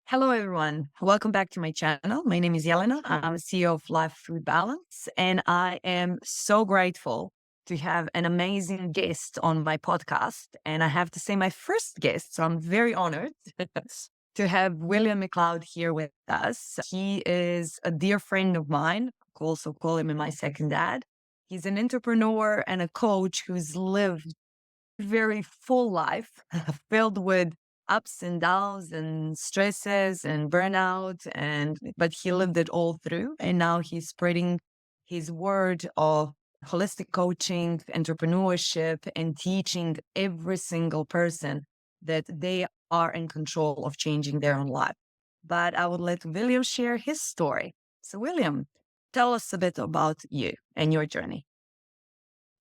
Hello, everyone. Welcome back to my channel. My name is Yelena. I'm CEO of Life Through Balance, and I am so grateful to have an amazing guest on my podcast. And I have to say, my first guest, so I'm very honored to have William McLeod here with us. He is a dear friend of mine. I also call him my second dad. He's an entrepreneur and a coach who's lived very full life filled with ups and downs and stresses and burnout, but he lived it all through, and now he's spreading his word of holistic coaching, entrepreneurship, and teaching every single person that they are in control of changing their own life. But I would let William share his story. So William, tell us a bit about you and your journey.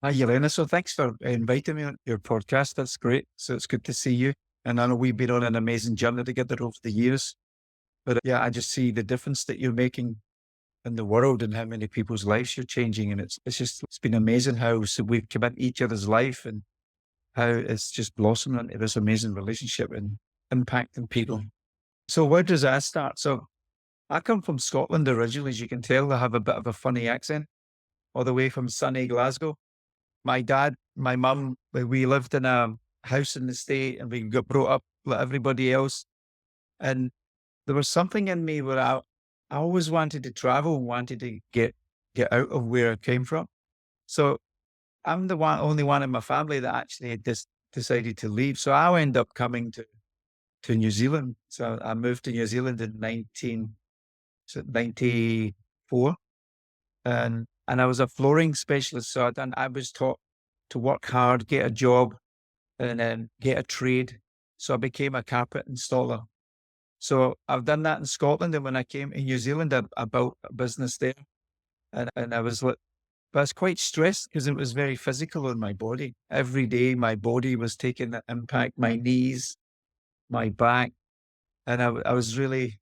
Hi, Yelena. So thanks for inviting me on your podcast. That's great. So it's good to see you. And I know we've been on an amazing journey together over the years. But yeah, I just see the difference that you're making in the world and how many people's lives you're changing. And it's been amazing how we've come into each other's life and how it's just blossomed into this amazing relationship and impacting people. So where does that start? So I come from Scotland originally. As you can tell, I have a bit of a funny accent, all the way from sunny Glasgow. My dad, my mum, we lived in a house in the state and we got brought up like everybody else. And there was something in me where I always wanted to travel, wanted to get out of where I came from. So I'm the only one in my family that actually had decided to leave. So I ended up coming to New Zealand. So I moved to New Zealand in 1994. And I was a flooring specialist. So I was taught to work hard, get a job, and then get a trade. So I became a carpet installer. So I've done that in Scotland. And when I came to New Zealand, I built a business there. And I was like, but I was quite stressed because it was very physical on my body. Every day, my body was taking the impact, my knees, my back. And I was really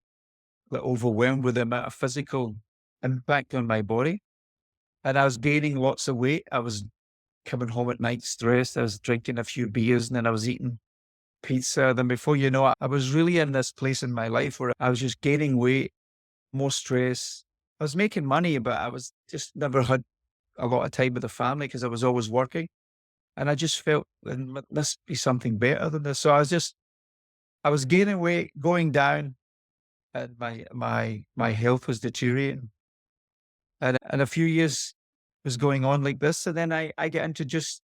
like, overwhelmed with the amount of physical impact on my body. And I was gaining lots of weight. I was coming home at night stressed. I was drinking a few beers and then I was eating pizza. Then before you know it, I was really in this place in my life where I was just gaining weight, more stress. I was making money, but I was just never had a lot of time with the family because I was always working. And I just felt there must be something better than this. So I was gaining weight, going down, and my health was deteriorating. And a few years was going on like this. And then I get into just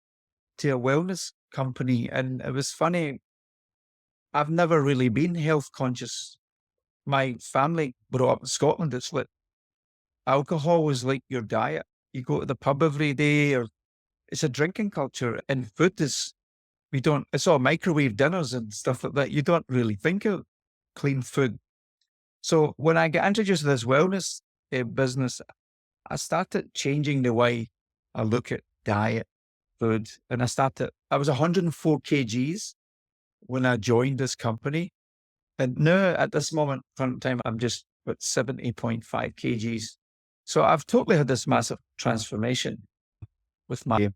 to a wellness company. And it was funny. I've never really been health conscious. My family brought up in Scotland. It's like alcohol was like your diet. You go to the pub every day, or it's a drinking culture. And food is, it's all microwave dinners and stuff like that. You don't really think of clean food. So when I get introduced to this wellness business, I started changing the way I look at diet, food. And I was 104 kgs when I joined this company. And now at this moment, current time, I'm just about 70.5 kgs. So I've totally had this massive transformation with my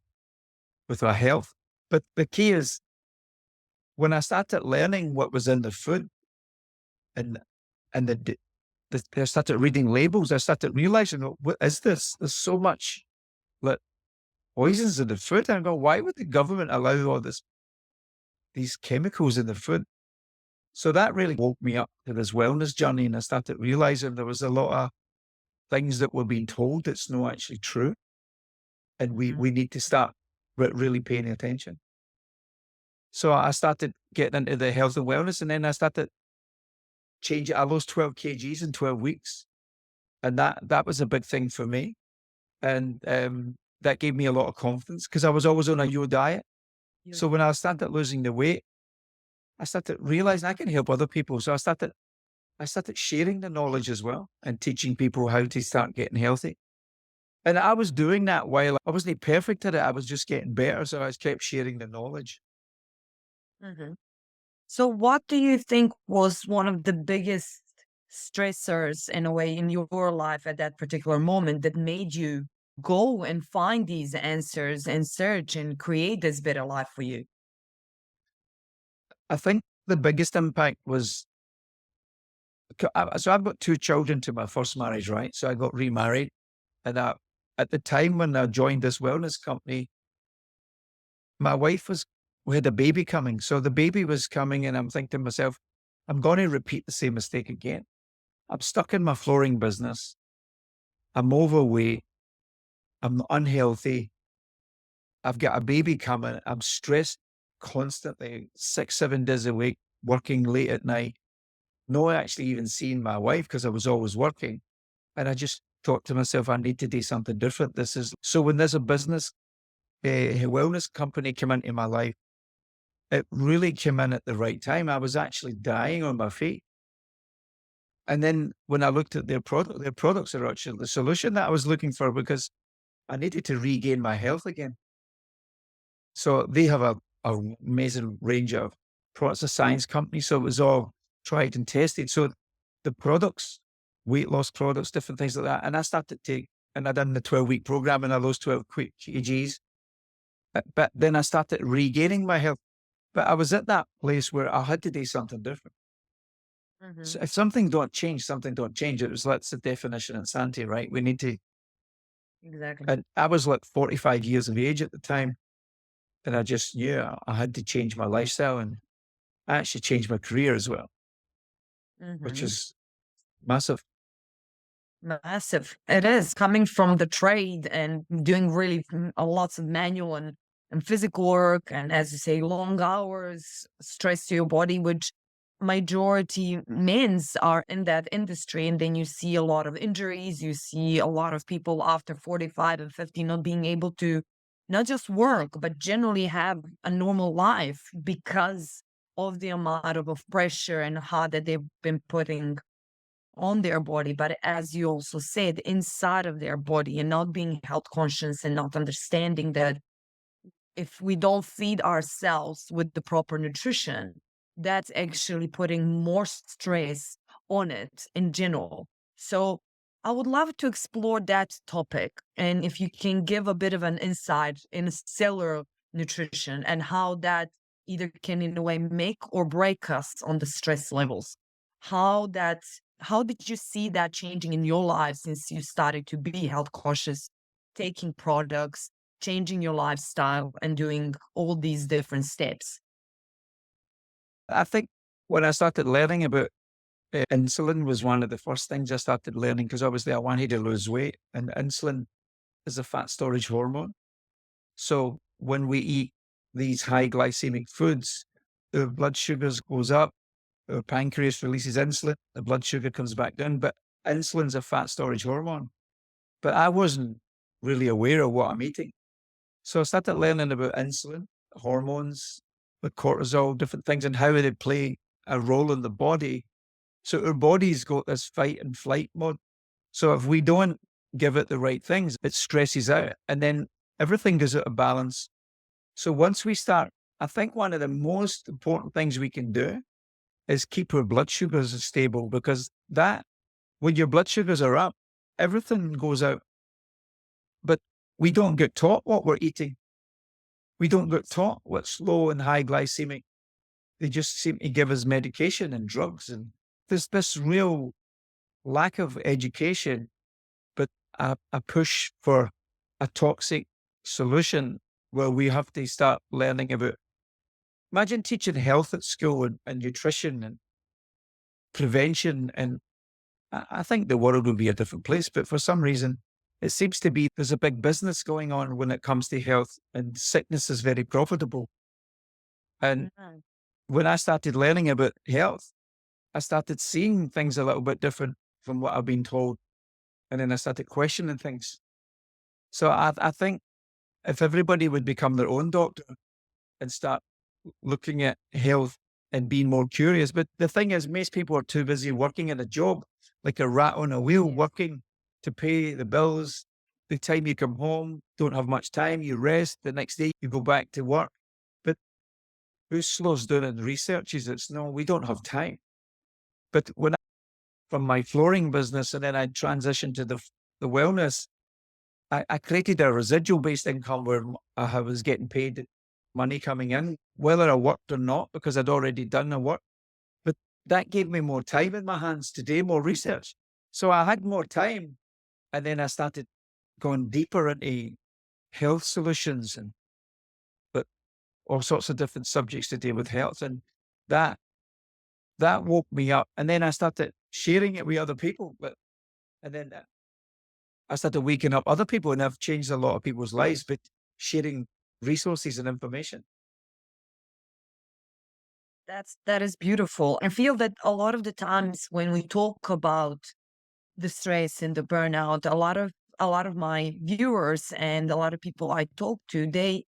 health. But the key is when I started learning what was in the food and and I started reading labels, I started realizing, "Oh, what is this? There's so much like poisons in the food." And I go, why would the government allow these chemicals in the food? So that really woke me up to this wellness journey. And I started realizing there was a lot of things that were being told that's not actually true. And we need to start really paying attention. So I started getting into the health and wellness, and then I started changing. I lost 12 kgs in 12 weeks. And that was a big thing for me. And that gave me a lot of confidence because I was always on a yo diet. So when I started losing the weight, I started realizing I can help other people. So I started sharing the knowledge as well and teaching people how to start getting healthy. And I was doing that while I wasn't perfect at it. I was just getting better. So I kept sharing the knowledge. Mhm. So, what do you think was one of the biggest stressors in a way in your life at that particular moment that made you go and find these answers and search and create this better life for you? I think the biggest impact was So I've got two children to my first marriage, right? So I got remarried. And at the time when I joined this wellness company, my wife was, we had a baby coming. So the baby was coming, and I'm thinking to myself, I'm going to repeat the same mistake again. I'm stuck in my flooring business. I'm overweight. I'm unhealthy. I've got a baby coming. I'm stressed constantly, 6, 7 days a week, working late at night, not actually even seeing my wife because I was always working. And I just thought to myself, I need to do something different. This is so when there's a business, a wellness company come into my life, it really came in at the right time. I was actually dying on my feet. And then when I looked at their products are actually the solution that I was looking for because I needed to regain my health again. So they have a amazing range of products, a science company. So it was all tried and tested. So the products, weight loss products, different things like that. And I started to take, and I done the 12-week program and I lost 12 quick kgs. But then I started regaining my health. But I was at that place where I had to do something different. Hmm. So if something don't change, something don't change. It was that's the definition of insanity, right? We need to, Exactly. and I was like 45 years of age at the time. And I just knew I had to change my lifestyle, and I actually changed my career as well, which Hmm. is massive. Massive. It is coming from the trade and doing really a lots of manual and physical work. And as you say, long hours, stress to your body, which majority men's are in that industry. And then you see a lot of injuries. You see a lot of people after 45 and 50 not being able to not just work, but generally have a normal life because of the amount of pressure and hard that they've been putting on their body, but as you also said, inside of their body and not being health conscious and not understanding that if we don't feed ourselves with the proper nutrition, that's actually putting more stress on it in general. So I would love to explore that topic. And if you can give a bit of an insight in cellular nutrition and how that either can in a way make or break us on the stress levels. How that how did you see that changing in your life since you started to be health conscious, taking products, changing your lifestyle and doing all these different steps? I think when I started learning about insulin was one of the first things I started learning because obviously I wanted to lose weight, and insulin is a fat storage hormone. So when we eat these high glycemic foods, the blood sugars goes up, our pancreas releases insulin, the blood sugar comes back down. But insulin's a fat storage hormone. But I wasn't really aware of what I'm eating. So I started learning about insulin, hormones, the cortisol, different things, and how they play a role in the body. So our body's got this fight and flight mode. So if we don't give it the right things, it stresses out and then everything goes out of balance. So once we start, I think one of the most important things we can do is keep our blood sugars stable because that, when your blood sugars are up, everything goes out. But we don't get taught what we're eating. We don't get taught what's low and high glycemic. They just seem to give us medication and drugs. And there's this real lack of education, but a push for a toxic solution where we have to start learning about. Imagine teaching health at school and nutrition and prevention. And I think the world would be a different place. But for some reason, it seems to be there's a big business going on when it comes to health, and sickness is very profitable. And Mhm. when I started learning about health, I started seeing things a little bit different from what I've been told. And then I started questioning things. So I think if everybody would become their own doctor and start looking at health and being more curious. But the thing is, most people are too busy working at a job, like a rat on a wheel, Yes. working to pay the bills. The time you come home, don't have much time, you rest. The next day, you go back to work. But who slows down and researches? It's no, we don't have time. But when I, from my flooring business and then I transitioned to the wellness, I created a residual based income where I was getting paid money coming in, whether I worked or not, because I'd already done the work. But that gave me more time in my hands to do more research. So I had more time, and then I started going deeper into health solutions and but all sorts of different subjects to do with health. And that that woke me up. And then I started sharing it with other people. And then I started waking up other people, and I've changed a lot of people's lives, but sharing resources and information. That is beautiful. I feel that a lot of the times when we talk about the stress and the burnout, a lot of my viewers and a lot of people I talk to, they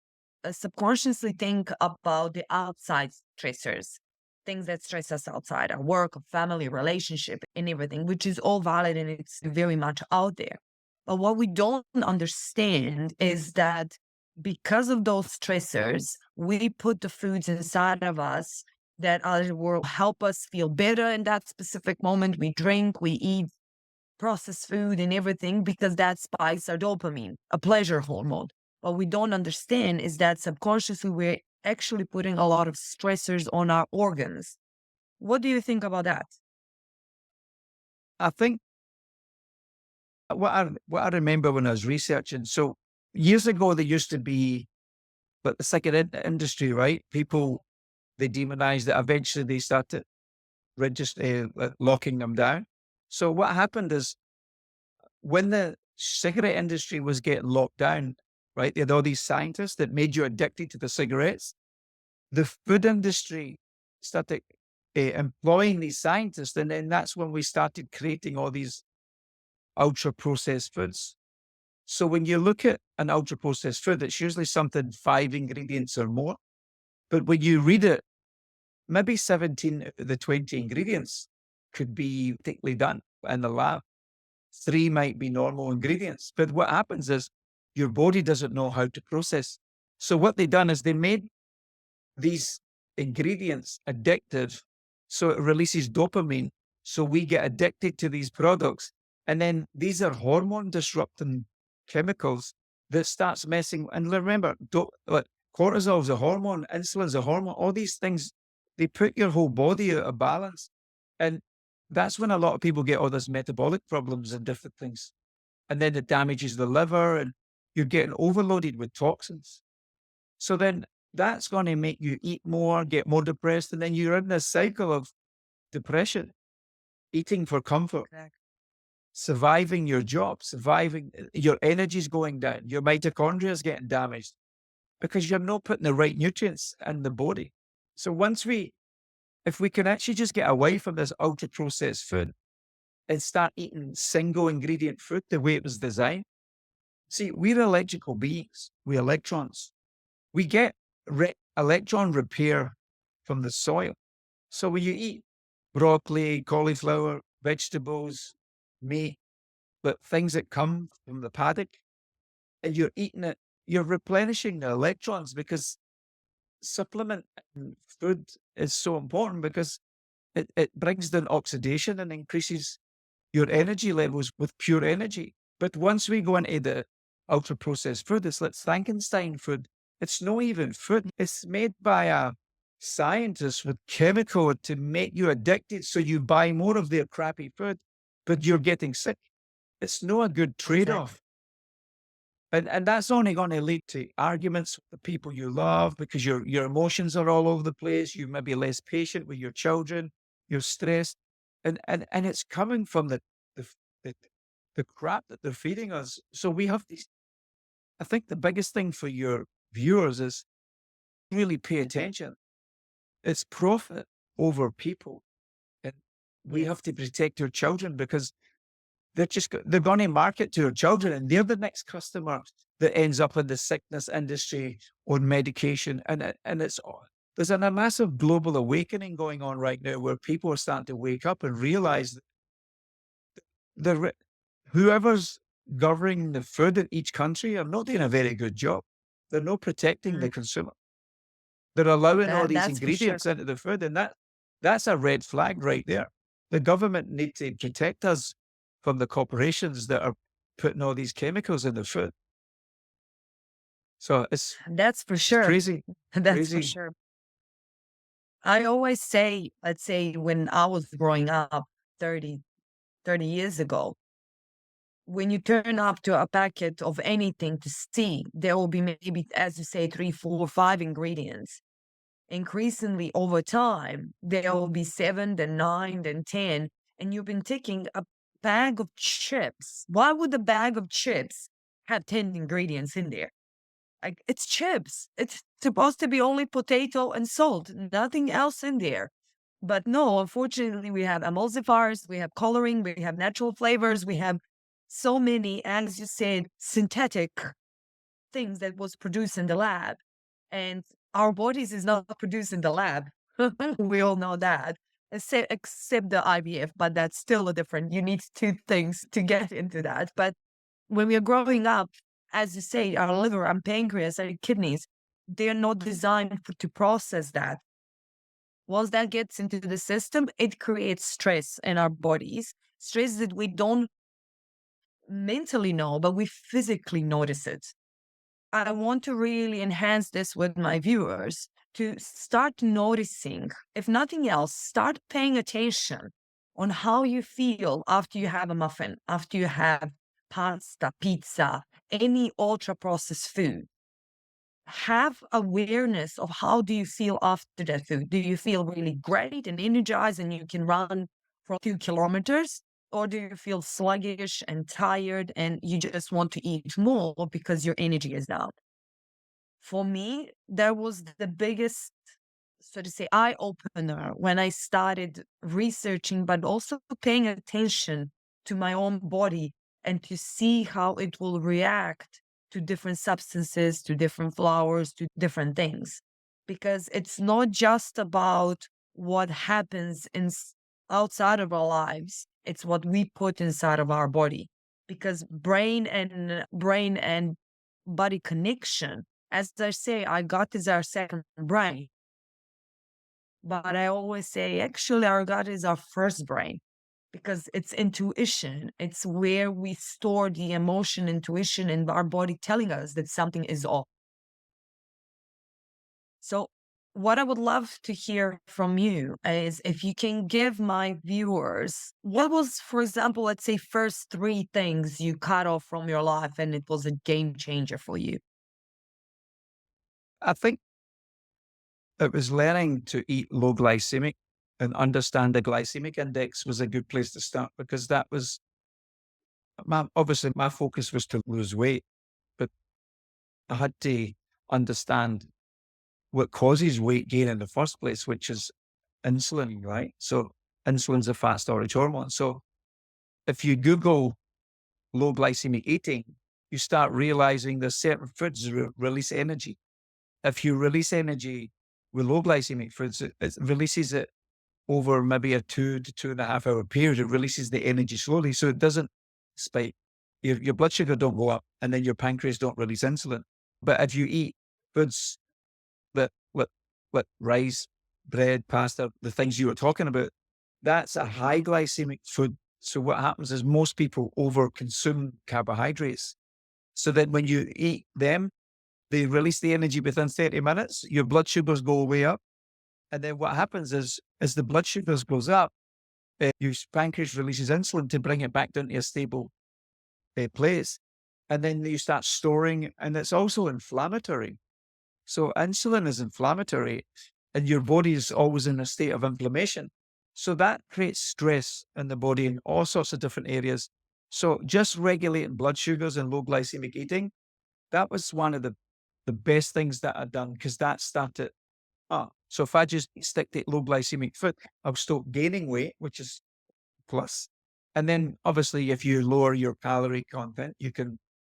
subconsciously think about the outside stressors, things that stress us outside our work, our family, relationship, and everything, which is all valid and it's very much out there. But what we don't understand is that because of those stressors, we put the foods inside of us that will help us feel better in that specific moment. We drink, we eat processed food and everything because that spikes our dopamine, a pleasure hormone. What we don't understand is that subconsciously we're actually putting a lot of stressors on our organs. What do you think about that? I think what I remember when I was researching, so years ago, there used to be, but the cigarette industry, right? People, they demonized it. Eventually, they started locking them down. So what happened is when the cigarette industry was getting locked down, right? They had all these scientists that made you addicted to the cigarettes. The food industry started employing these scientists, and then that's when we started creating all these ultra processed foods. So when you look at an ultra processed food, it's usually something 5 ingredients or more. But when you read it, maybe 17 of the 20 ingredients could be particularly done in the lab. 3 might be normal ingredients. But what happens is your body doesn't know how to process. So what they done is they made these ingredients addictive. So it releases dopamine. So we get addicted to these products. And then these are hormone disrupting chemicals that starts messing. And remember, like cortisol is a hormone, insulin is a hormone, all these things, they put your whole body out of balance. And that's when a lot of people get all these metabolic problems and different things. And then it damages the liver and you're getting overloaded with toxins. So then that's going to make you eat more, get more depressed. And then you're in this cycle of depression, eating for comfort, Exactly. surviving your job, surviving, your energy's going down, your mitochondria is getting damaged because you're not putting the right nutrients in the body. So if we can actually just get away from this ultra processed food and start eating single ingredient food the way it was designed. See, we're electrical beings, we electrons. We get electron repair from the soil. So when you eat broccoli, cauliflower, vegetables, meat, but things that come from the paddock, and you're eating it, you're replenishing the electrons because supplement food is so important because it brings down oxidation and increases your energy levels with pure energy. But once we go into the ultra processed food, it's like Frankenstein food. It's not even food. It's made by a scientist with chemical to make you addicted. So you buy more of their crappy food, but you're getting sick. It's not a good trade Exactly. off. And that's only going to lead to arguments with the people you love because your emotions are all over the place. You may be less patient with your children. You're stressed, and it's coming from the f- the, the crap that they're feeding us. So we have these. I think the biggest thing for your viewers is really pay attention. It's profit over people, and we Yes. have to protect your children because they're going to market to your children, and they're the next customer that ends up in the sickness industry on medication. And there's a massive global awakening going on right now where people are starting to wake up and realize that the whoever's governing the food in each country are not doing a very good job. They're not protecting Mm, the consumer. They're allowing all these that's for sure. ingredients into the food, and that's a red flag right there. The government need to protect us from the corporations that are putting all these chemicals in the food. So it's That's for it's sure. crazy, That's for crazy. sure. I always say, let's say when I was growing up 30 years ago, when you turn up to a packet of anything to see, there will be maybe, as you say, three, four, five ingredients. Increasingly over time, there will be seven, then nine, then 10. And you've been taking a bag of chips. Why would a bag of chips have 10 ingredients in there? Like, it's chips. It's supposed to be only potato and salt, nothing else in there. But no, unfortunately, we have emulsifiers, we have coloring, we have natural flavors, we have so many, as you said, synthetic things that was produced in the lab. And our bodies is not produced in the lab. We all know that. Except the IVF, but that's still a different. You need two things to get into that. But when we are growing up, as you say, our liver and pancreas and kidneys, they're not designed to process that. Once that gets into the system, it creates stress in our bodies, stress that we don't mentally know, but we physically notice it. I want to really enhance this with my viewers to start noticing, if nothing else, start paying attention on how you feel after you have a muffin, after you have pasta, pizza, any ultra processed food. Have awareness of how do you feel after that food. Do you feel really great and energized and you can run for 2 kilometers? Or do you feel sluggish and tired and you just want to eat more because your energy is down? For me, that was the biggest, so to say, eye opener when I started researching, but also paying attention to my own body and to see how it will react to different substances, to different flowers, to different things. Because it's not just about what happens outside of our lives, it's what we put inside of our body. Because brain and body connection, as I say, our gut is our second brain. But I always say, actually, our gut is our first brain because it's intuition. It's where we store the emotion, intuition, and our body telling us that something is off. So, what I would love to hear from you is if you can give my viewers what was, for example, let's say, first three things you cut off from your life and it was a game changer for you. I think it was learning to eat low glycemic and understand the glycemic index was a good place to start because that was obviously my focus was to lose weight, but I had to understand what causes weight gain in the first place, which is insulin, right? So insulin's a fat storage hormone. So if you Google low glycemic eating, you start realizing there's certain foods release energy. If you release energy with low glycemic foods, it releases it over maybe a 2 to 2.5 hour period. It releases the energy slowly. So it doesn't spike. Your blood sugar don't go up and then your pancreas don't release insulin. But if you eat foods that rice, bread, pasta, the things you were talking about, that's a high glycemic food. So what happens is most people over consume carbohydrates. So then when you eat them, they release the energy within 30 minutes, your blood sugars go way up. And then what happens is, as the blood sugars goes up, your pancreas releases insulin to bring it back down to a stable place. And then you start storing, and it's also inflammatory. So insulin is inflammatory and your body is always in a state of inflammation. So that creates stress in the body in all sorts of different areas. So just regulating blood sugars and low glycemic eating, that was one of the best things that I'd done because that started. So if I just stick to low glycemic food, I'll stop gaining weight, which is plus. And then obviously if you lower your calorie content,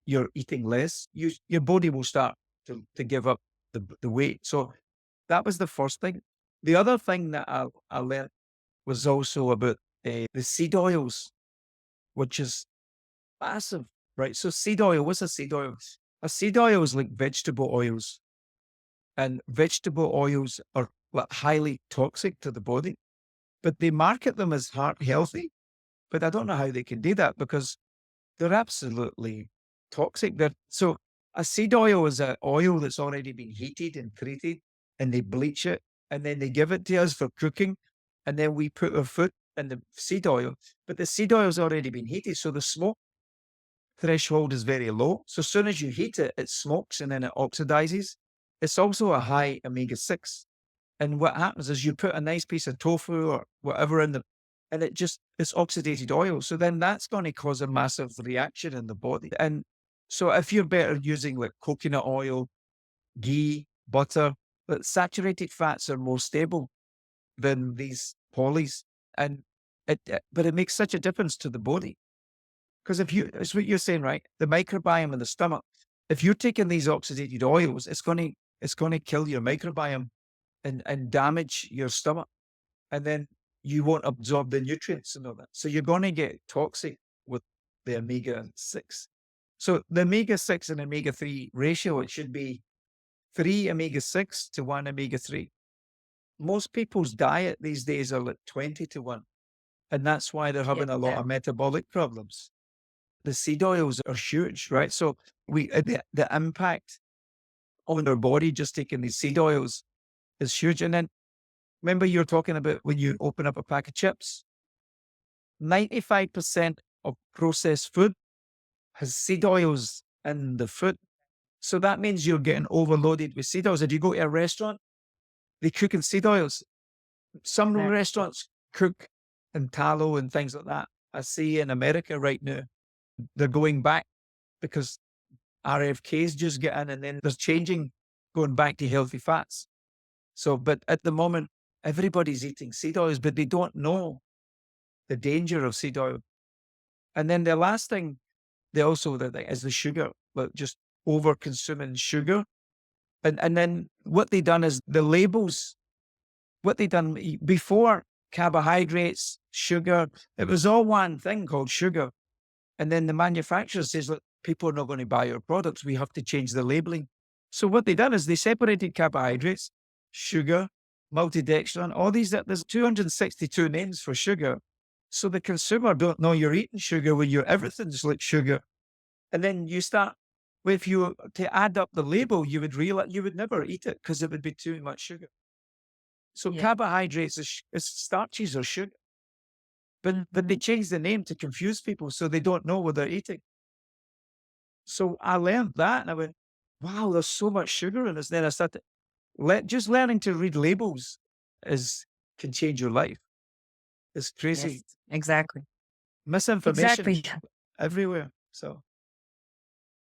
you're eating less, your body will start to give up the weight. So that was the first thing. The other thing that I learned was also about the seed oils, which is massive, right? So seed oil, what's a seed oil? A seed oil is like vegetable oils, and vegetable oils are like highly toxic to the body, but they market them as heart healthy. But I don't know how they can do that because they're absolutely toxic. So a seed oil is an oil that's already been heated and treated and they bleach it and then they give it to us for cooking, and then we put our food in the seed oil. But the seed oil's already been heated, so the smoke threshold is very low. So as soon as you heat it, it smokes and then it oxidizes. It's also a high omega-6. And what happens is you put a nice piece of tofu or whatever in the, and it's oxidated oil. So then that's going to cause a massive reaction in the body. And so if you're better using like coconut oil, ghee, butter, but saturated fats are more stable than these polys. And but it makes such a difference to the body. Because if you, it's what you're saying, right? The microbiome in the stomach, if you're taking these oxidated oils, it's going to kill your microbiome and damage your stomach. And then you won't absorb the nutrients and all that. So you're going to get toxic with the omega-6. So the omega-6 and omega-3 ratio, it should be 3 omega-6 to 1 omega-3. Most people's diet these days are like 20 to 1. And that's why they're having a lot of metabolic problems. The seed oils are huge, right? So the impact on our body just taking these seed oils is huge. And then remember you're talking about when you open up a pack of chips, 95% of processed food has seed oils in the food. So that means you're getting overloaded with seed oils. If you go to a restaurant, they cook in seed oils. Some restaurants cook in tallow and things like that. I see in America right now, they're going back because RFKs just get in and then there's changing, going back to healthy fats. So, but at the moment, everybody's eating seed oils, but they don't know the danger of seed oil. And then the last thing, they also is the sugar, but just over consuming sugar. And then what they done is the labels, what they done before carbohydrates, sugar, it was all one thing called sugar. And then the manufacturer says, look, people are not going to buy your products. We have to change the labeling. So what they done is they separated carbohydrates, sugar, maltodextrin, all these, there's 262 names for sugar. So the consumer don't know you're eating sugar when everything's like sugar. And then you start, if you to add up the label, you would realize you would never eat it because it would be too much sugar. So carbohydrates is starches or sugar. But they changed the name to confuse people so they don't know what they're eating. So I learned that and I went, wow, there's so much sugar in this. Then I started just learning to read labels can change your life. It's crazy. Yes, exactly. Misinformation Exactly. everywhere. So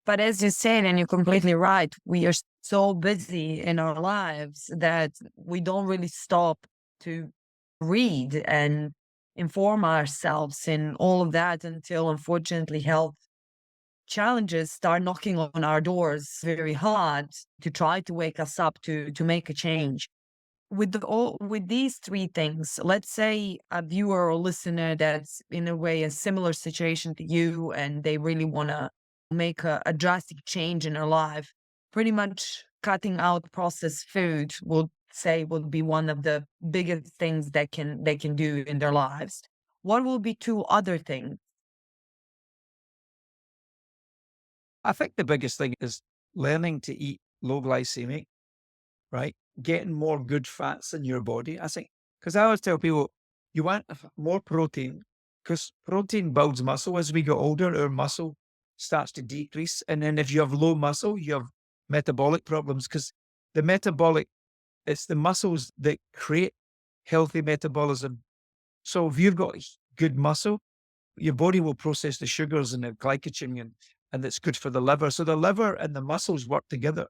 But as you said, and you're completely right, we are so busy in our lives that we don't really stop to read and inform ourselves in all of that until, unfortunately, health challenges start knocking on our doors very hard to try to wake us up to make a change. With these three things, let's say a viewer or listener that's in a way a similar situation to you, and they really want to make a drastic change in their life. Pretty much cutting out processed food would be one of the biggest things that they can do in their lives. What will be two other things? I think the biggest thing is learning to eat low glycemic, right? Getting more good fats in your body. I think, because I always tell people, you want more protein because protein builds muscle. As we get older, our muscle starts to decrease. And then if you have low muscle, you have metabolic problems because it's the muscles that create healthy metabolism. So if you've got good muscle, your body will process the sugars and the glycogen and it's good for the liver. So the liver and the muscles work together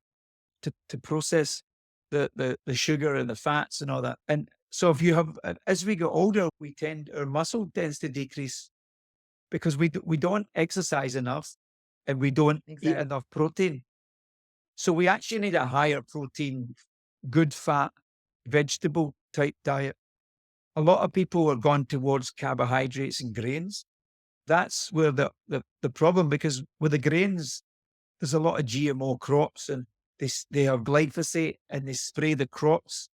to process the sugar and the fats and all that. And so if you have, as we get older, our muscle tends to decrease because we don't exercise enough and we don't eat enough protein. So we actually need a higher protein, good fat, vegetable type diet. A lot of people are gone towards carbohydrates and grains. That's where the problem, because with the grains, there's a lot of GMO crops and they have glyphosate and they spray the crops,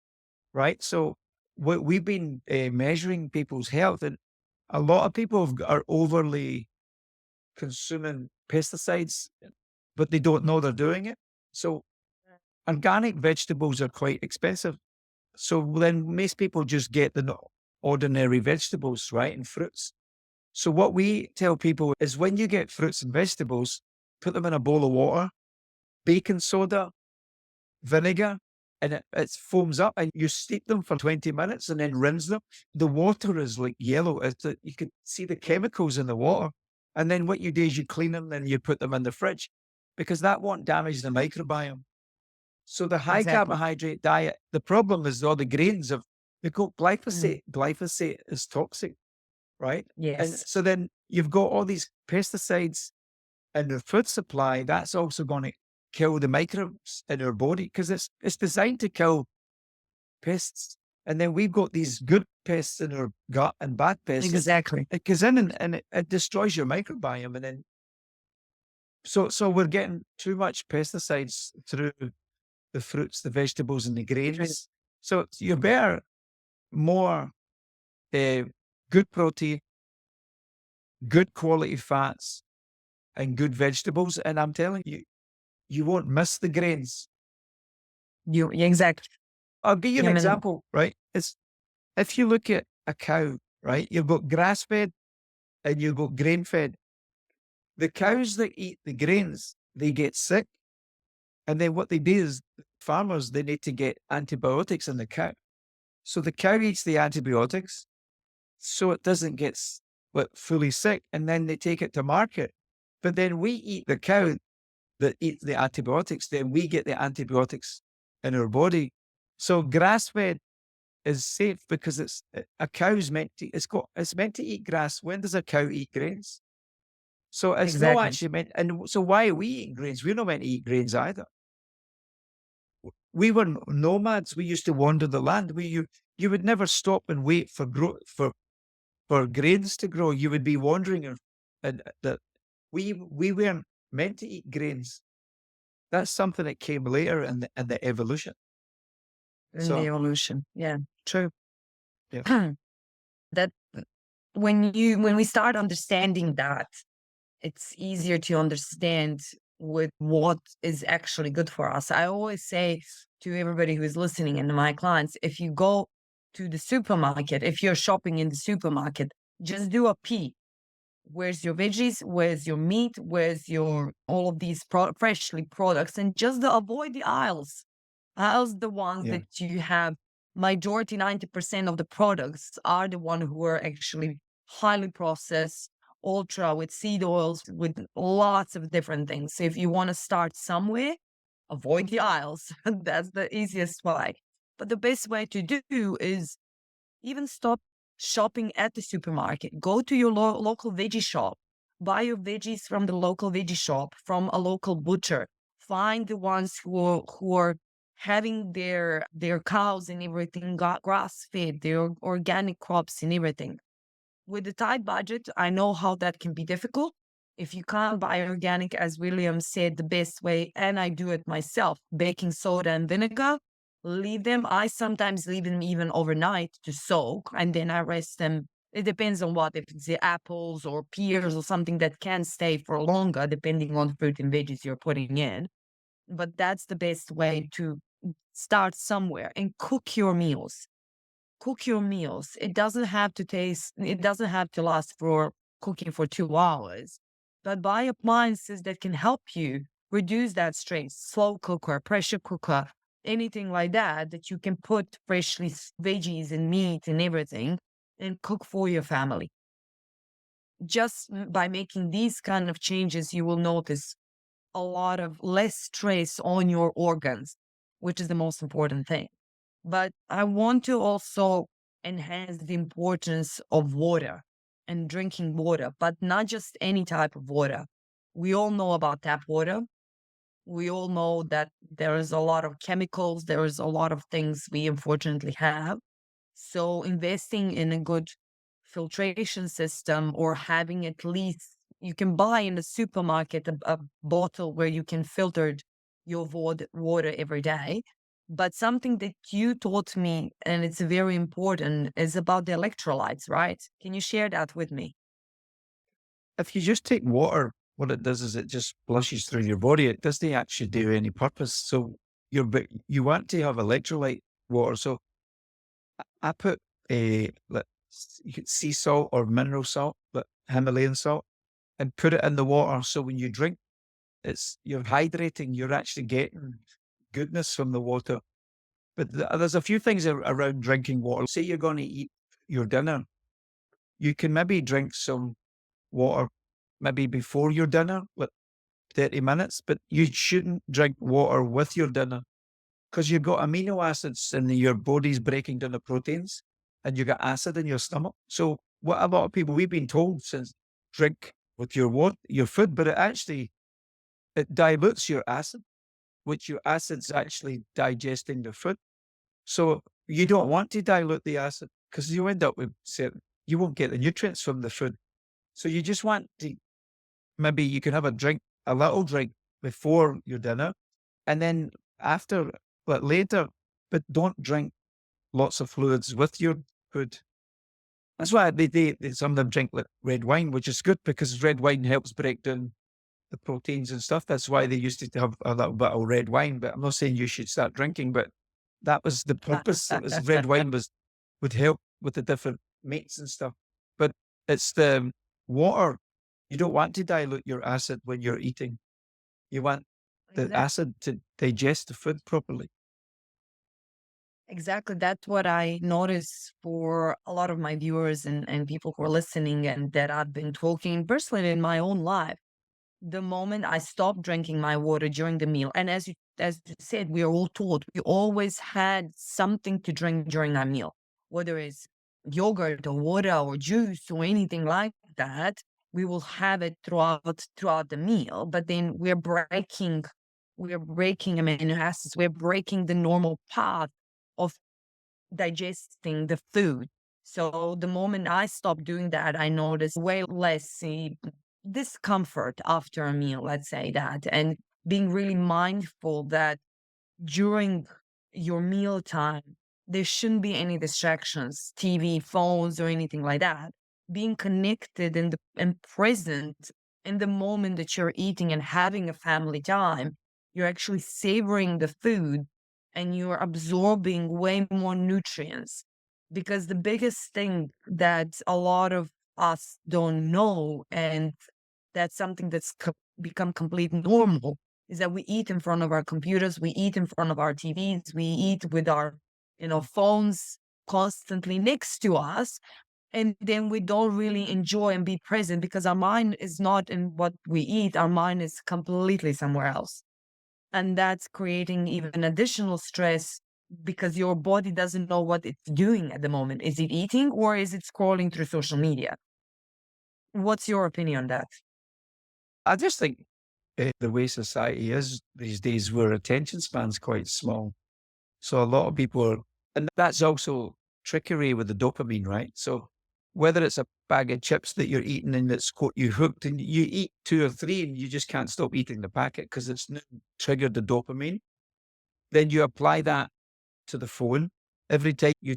right? So we've been measuring people's health, and a lot of people are overly consuming pesticides, but they don't know they're doing it. So organic vegetables are quite expensive. So then most people just get the ordinary vegetables, right, and fruits. So what we tell people is when you get fruits and vegetables, put them in a bowl of water, baking soda, vinegar, and it foams up, and you steep them for 20 minutes and then rinse them. The water is like yellow. You can see the chemicals in the water. And then what you do is you clean them and you put them in the fridge because that won't damage the microbiome. So the high Exactly. carbohydrate diet, the problem is all the grains of they call Mm. glyphosate. Glyphosate is toxic, right? And Yes, so then you've got all these pesticides in the food supply. That's also going to kill the microbes in our body because it's designed to kill pests. And then we've got these good pests in our gut and bad pests. exactly. It goes in and it destroys your microbiome. And then so we're getting too much pesticides through the fruits, the vegetables, and the Right. grains. So you're better more uh, good protein, good quality fats, and good vegetables. And I'm telling you, you won't miss the grains. Exactly. I'll give you an I mean, example, right? It's if you look at a cow, right? You've got grass fed and you've got grain fed. The cows that eat the grains, they get sick. And then what they do is farmers, they need to get antibiotics in the cow. So the cow eats the antibiotics so it doesn't get fully sick. And then they take it to market. But then we eat the cow that eats the antibiotics, then we get the antibiotics in our body. So grass fed is safe because a cow's meant to it's meant to eat grass. When does a cow eat grains? So it's not exactly. actually meant. And so why are we eating grains? We're not meant to eat grains either. We were nomads. We used to wander the land. You would never stop and wait for for grains to grow. You would be wandering, and that we weren't meant to eat grains. That's something that came later in the evolution. In the So evolution. Yeah, true. yeah, That when we start understanding that, it's easier to understand with what is actually good for us. I always say to everybody who is listening and my clients, if you go to the supermarket, if you're shopping in the supermarket, just do a P. Where's your veggies? Where's your meat? Where's your all of these freshly products? And just avoid the aisles. Aisles, the ones yeah, that you have majority 90% of the products are the one who are actually highly processed, ultra with seed oils, with lots of different things. So if you want to start somewhere, avoid the aisles. That's the easiest way. But the best way to do is even stop shopping at the supermarket. Go to your local veggie shop. Buy your veggies from the local veggie shop, from a local butcher. Find the ones who are having their cows and everything got grass fed, their organic crops and everything. With a tight budget, I know how that can be difficult. If you can't buy organic, as William said, the best way, and I do it myself, baking soda and vinegar, leave them. I sometimes leave them even overnight to soak, and then I rest them. It depends on what, if it's the apples or pears or something that can stay for longer, depending on fruit and veggies you're putting in. But that's the best way to start somewhere and cook your meals. Cook your meals. It doesn't have to last for cooking for 2 hours. But buy appliances that can help you reduce that stress. Slow cooker, pressure cooker, anything like that, that you can put freshly veggies and meat and everything and cook for your family. Just by making these kind of changes, you will notice a lot of less stress on your organs, which is the most important thing. But I want to also enhance the importance of water and drinking water, but not just any type of water. We all know about tap water. We all know that there is a lot of chemicals, there is a lot of things we unfortunately have. So investing in a good filtration system, or having at least, you can buy in the supermarket a bottle where you can filter your water every day. But something that you taught me, and it's very important, is about the electrolytes, right? Can you share that with me? if you just take water, what it does is it just flushes through your body. It doesn't actually do any purpose. So you want to have electrolyte water. So I put a like you could sea salt or mineral salt, but Himalayan salt, and put it in the water. So when you drink, you're hydrating. You're actually getting goodness from the water. But there's a few things around drinking water. Say you're going to eat your dinner, you can maybe drink some water maybe before your dinner, like 30 minutes, but you shouldn't drink water with your dinner because you've got amino acids and your body's breaking down the proteins and you got acid in your stomach. So what a lot of people we've been told since drink with your your food, but it dilutes your acid, which your acid's actually digesting the food. So you don't want to dilute the acid because you end up with certain you won't get the nutrients from the food. So you just want to maybe you can have a little drink before your dinner and then after, but later, but don't drink lots of fluids with your food. That's why some of them drink like red wine, which is good because red wine helps break down the proteins and stuff. That's why they used to have a little bit of red wine. But I'm not saying you should start drinking, but that was the purpose. It was red wine would help with the different meats and stuff. But it's the water. You don't want to dilute your acid when you're eating. You want the Exactly. acid to digest the food properly. Exactly. That's what I notice for a lot of my viewers and people who are listening and that I've been talking personally in my own life. The moment I stopped drinking my water during the meal, and as you said, we are all taught we always had something to drink during our meal, whether it's yogurt or water or juice or anything like that. We will have it throughout the meal, but then we're breaking amino acids. We're breaking the normal path of digesting the food. So the moment I stopped doing that, I noticed way less discomfort after a meal, let's say that, and being really mindful that during your meal time, there shouldn't be any distractions, TV, phones, or anything like that. Being connected and present in the moment that you're eating and having a family time, you're actually savoring the food and you're absorbing way more nutrients. Because the biggest thing that a lot of us don't know, and that's something that's become complete normal, is that we eat in front of our computers, we eat in front of our TVs, we eat with our, phones constantly next to us. And then we don't really enjoy and be present because our mind is not in what we eat. Our mind is completely somewhere else. And that's creating even additional stress because your body doesn't know what it's doing at the moment. Is it eating or is it scrolling through social media? What's your opinion on that? I just think the way society is these days, where attention span's quite small. So a lot of people are, and that's also trickery with the dopamine, right? So whether it's a bag of chips that you're eating and it's got you hooked and you eat two or three and you just can't stop eating the packet because triggered the dopamine, then you apply that to the phone. Every time you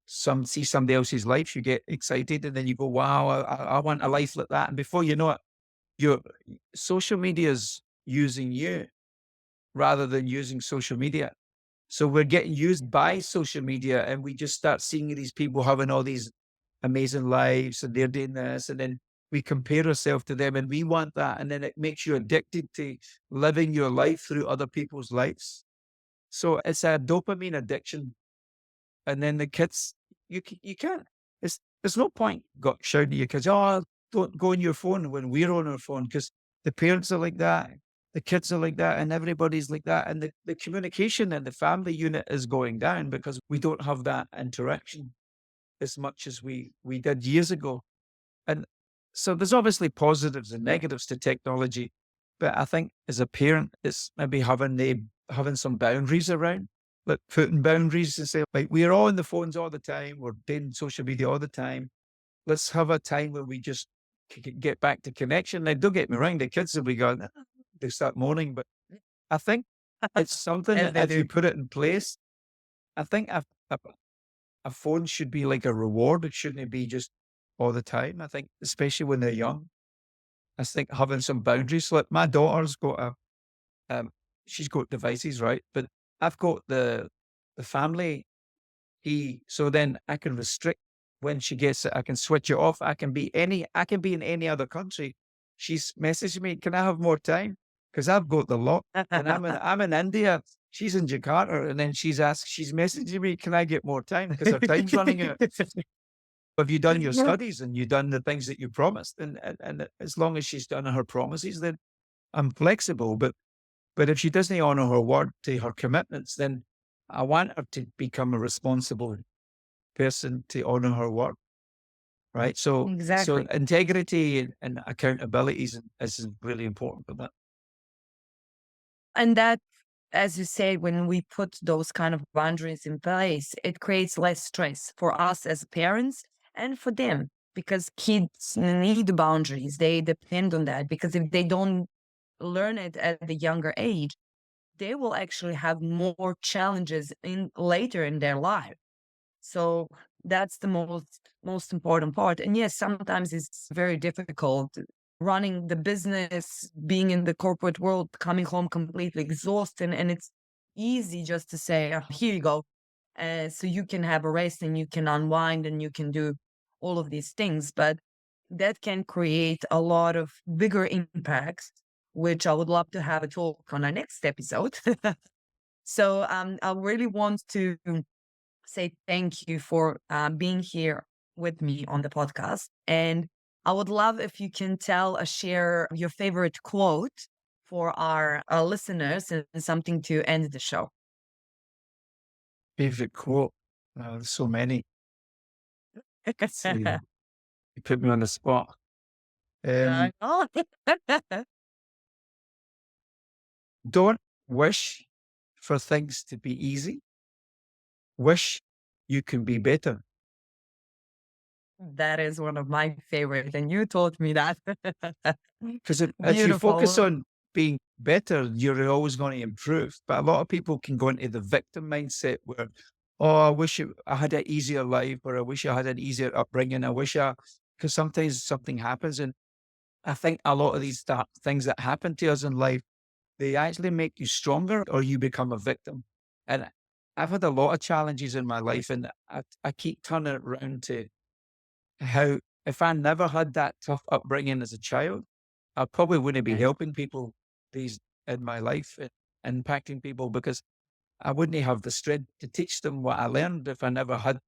see somebody else's life, you get excited and then you go, wow, I want a life like that. And before you know it, your social media is using you rather than using social media. So we're getting used by social media and we just start seeing these people having all these amazing lives and they're doing this. And then we compare ourselves to them and we want that. And then it makes you addicted to living your life through other people's lives. So it's a dopamine addiction. And then the kids, you can't, there's no point shouting to your kids, oh, don't go on your phone when we're on our phone because the parents are like that. The kids are like that and everybody's like that. And the communication and the family unit is going down because we don't have that interaction as much as we did years ago. And so there's obviously positives and negatives to technology. But I think as a parent, it's maybe having some boundaries around, like putting boundaries to say, like, we're all on the phones all the time, we're doing social media all the time. Let's have a time where we just get back to connection. Now, don't get me wrong, the kids will be going, they start moaning, but I think it's something And that they if you do. put it in place, I think a phone should be like a reward. It shouldn't be just all the time. I think, especially when they're young, I think having some boundaries. Like my daughter's got um, she's got devices, right? But I've got the family So then I can restrict when she gets it. I can switch it off. I can be in any other country. She's messaging me, can I have more time? Because I've got the lot. And I'm in India. She's in Jakarta. And then she's messaging me, can I get more time? Because her time's running out. Have you done your studies and you done the things that you promised? And as long as she's done her promises, then I'm flexible. But if she doesn't honor her word to her commitments, then I want her to become a responsible person to honor her word. Right. So Exactly. integrity and accountability is really important for that. And that, as you say, when we put those kind of boundaries in place, it creates less stress for us as parents and for them, because kids need boundaries. They depend on that, because if they don't learn it at the younger age, they will actually have more challenges in later in their life. So that's the most important part. And yes, sometimes it's very difficult running the business, being in the corporate world, coming home completely exhausted, and it's easy just to say, "Oh, here you go," so you can have a rest and you can unwind and you can do all of these things. But that can create a lot of bigger impacts, which I would love to have a talk on our next episode. So I really want to say thank you for being here with me on the podcast. And I would love if you can share your favorite quote for our listeners and something to end the show. Favorite quote. There's so many. So you put me on the spot. Yeah, Um, I know. don't wish for things to be easy. Wish you can be better. That is one of my favorites, and you taught me that. Because as you focus Beautiful. on being better, you're always going to improve. But a lot of people can go into the victim mindset where, oh, I had an easier life, or I wish I had an easier upbringing. Because sometimes something happens. And I think a lot of these things that happen to us in life, they actually make you stronger or you become a victim. And I've had a lot of challenges in my life, and I keep turning it around to how if I never had that tough upbringing as a child, I probably wouldn't be Right. helping people these in my life and impacting people, because I wouldn't have the strength to teach them what I learned if I never had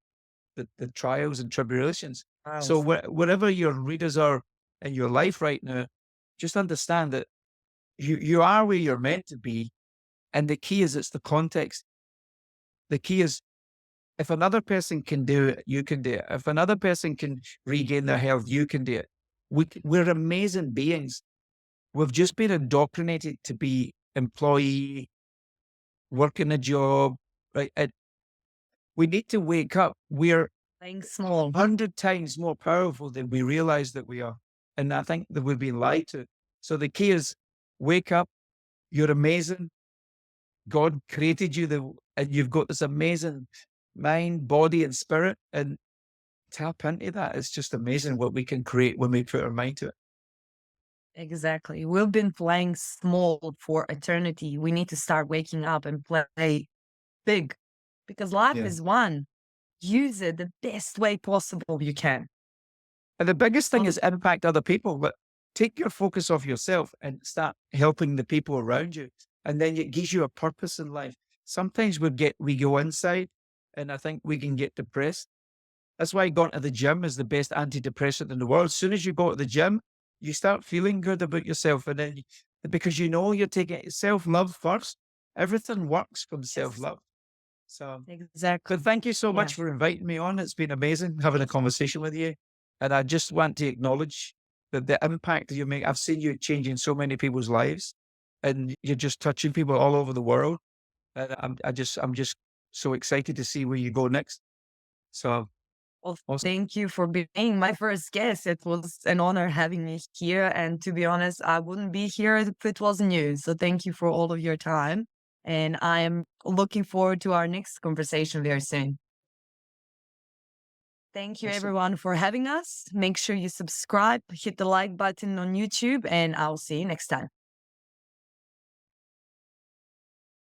the trials and tribulations. Wow. So wherever your readers are in your life right now, just understand that you are where you're meant to be. And the key is it's the context. The key is if another person can do it, you can do it. If another person can regain their health, you can do it. We're amazing beings. We've just been indoctrinated to be employee, working a job, right? And we need to wake up. We're Playing small. 100 times more powerful than we realize that we are. And I think that we've been lied to. So the key is wake up. You're amazing. God created you, and you've got this amazing mind, body, and spirit. And tap into that. It's just amazing what we can create when we put our mind to it. Exactly. We've been playing small for eternity. We need to start waking up and play big, because life Yeah. is one. Use it the best way possible you can. And the biggest thing Um, is impact other people. But take your focus off yourself and start helping the people around you. And then it gives you a purpose in life. Sometimes we go inside, and I think we can get depressed. That's why going to the gym is the best antidepressant in the world. As soon as you go to the gym, you start feeling good about yourself. And then because you know you're taking self-love first, everything works from yes, self-love. So, exactly. but thank you so Yeah. much for inviting me on. It's been amazing having a conversation with you. And I just want to acknowledge that the impact that you make. I've seen you changing so many people's lives, and you're just touching people all over the world. And I'm just so excited to see where you go next. So Well, awesome. thank you for being my first guest. It was an honor having me here. And to be honest, I wouldn't be here if it wasn't you. So thank you for all of your time. And I am looking forward to our next conversation very soon. Thank you, Awesome. everyone, for having us. Make sure you subscribe, hit the like button on YouTube, and I'll see you next time.